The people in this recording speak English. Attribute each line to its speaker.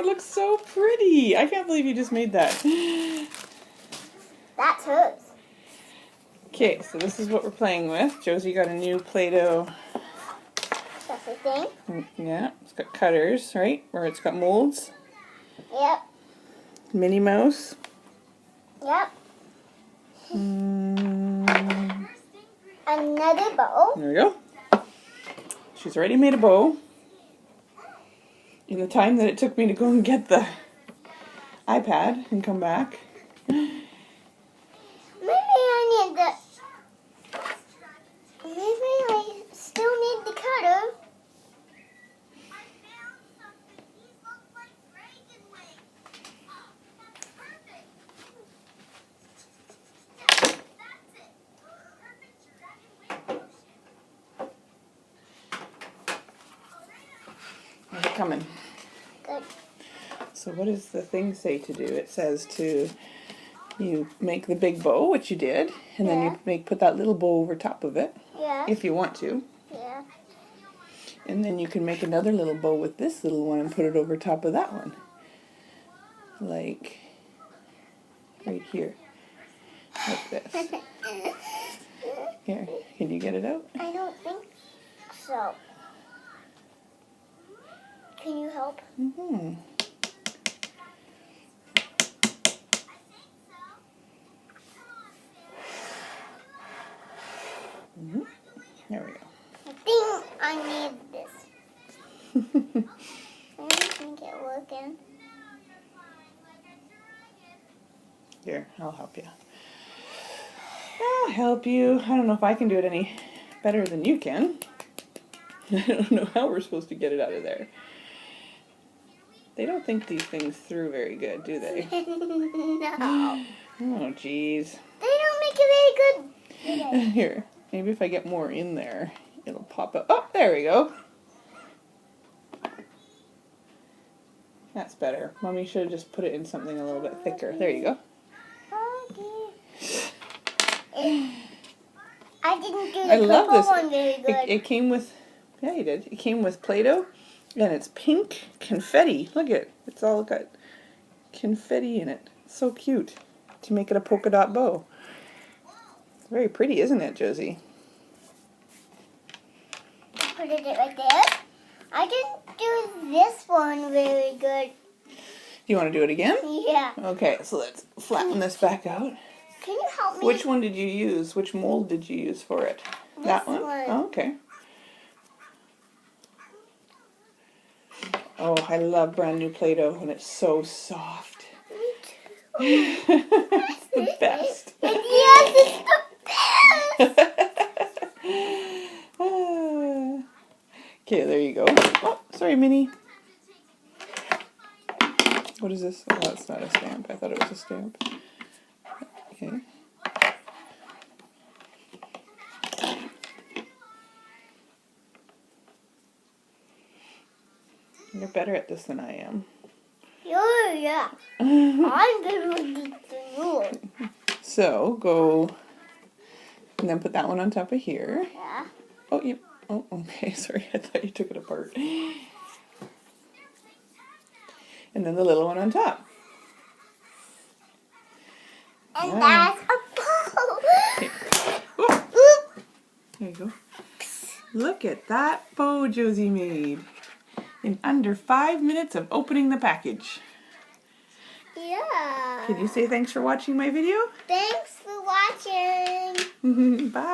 Speaker 1: it looks so pretty. I can't believe you just made that.
Speaker 2: That's hers.
Speaker 1: Okay, so this is what we're playing with. Jozie got a new Play-Doh.
Speaker 2: That's the thing.
Speaker 1: Yeah, it's got cutters, right? Where it's got molds.
Speaker 2: Yep.
Speaker 1: Minnie Mouse.
Speaker 2: Yep. Another bow.
Speaker 1: There we go. She's already made a bow. In the time that it took me to go and get the iPad and come back.
Speaker 2: Maybe I need the... Maybe I still need the cutter.
Speaker 1: How's it coming?
Speaker 2: Good.
Speaker 1: So what does the thing say to do? It says you make the big bow, which you did, and then you put that little bow over top of it, if you want to.
Speaker 2: Yeah.
Speaker 1: And then you can make another little bow with this little one and put it over top of that one. Like right here. Like this. Here, can you get it out?
Speaker 2: I don't think so. Can you help?
Speaker 1: Mm-hmm. Mm-hmm. There we go.
Speaker 2: I think I need this. I don't think it's working.
Speaker 1: Here, I'll help you. I'll help you. I don't know if I can do it any better than you can. I don't know how we're supposed to get it out of there. They don't think these things through very good, do they?
Speaker 2: No.
Speaker 1: Oh, jeez.
Speaker 2: They don't make it very good. Do they?
Speaker 1: Here, maybe if I get more in there, it'll pop up. Oh, there we go. That's better. Mommy should have just put it in something a little bit thicker. There you go.
Speaker 2: I didn't do
Speaker 1: I
Speaker 2: the
Speaker 1: love
Speaker 2: purple
Speaker 1: this.
Speaker 2: one very good.
Speaker 1: It came with, yeah, you did. It came with Play-Doh, and it's pink confetti. Look at it. It's all got confetti in it. So cute to make it a polka dot bow. It's very pretty, isn't it, Jozie?
Speaker 2: Put it right there. I didn't do this one very good.
Speaker 1: Do you want to do it again?
Speaker 2: Yeah.
Speaker 1: Okay, so let's flatten this back out.
Speaker 2: Can you help me?
Speaker 1: Which one did you use? Which mold did you use for it? That one? Oh, okay. Oh, I love brand new Play-Doh when it's so soft. It's the best.
Speaker 2: Yes, it's the best.
Speaker 1: Okay, there you go. Oh, sorry, Minnie. What is this? Oh, that's not a stamp. I thought it was a stamp. Okay. You're better at this than I am.
Speaker 2: Yeah. I'm better with the rule.
Speaker 1: So, go and then put that one on top of here.
Speaker 2: Yeah.
Speaker 1: Oh, you. Oh, okay. Sorry, I thought you took it apart. And then the little one on top.
Speaker 2: And that's a bow.
Speaker 1: Okay. Oh, there you go. Look at that bow Jozie made in under 5 minutes of opening the package.
Speaker 2: Yeah.
Speaker 1: Could you say thanks for watching my video?
Speaker 2: Thanks for watching.
Speaker 1: Bye.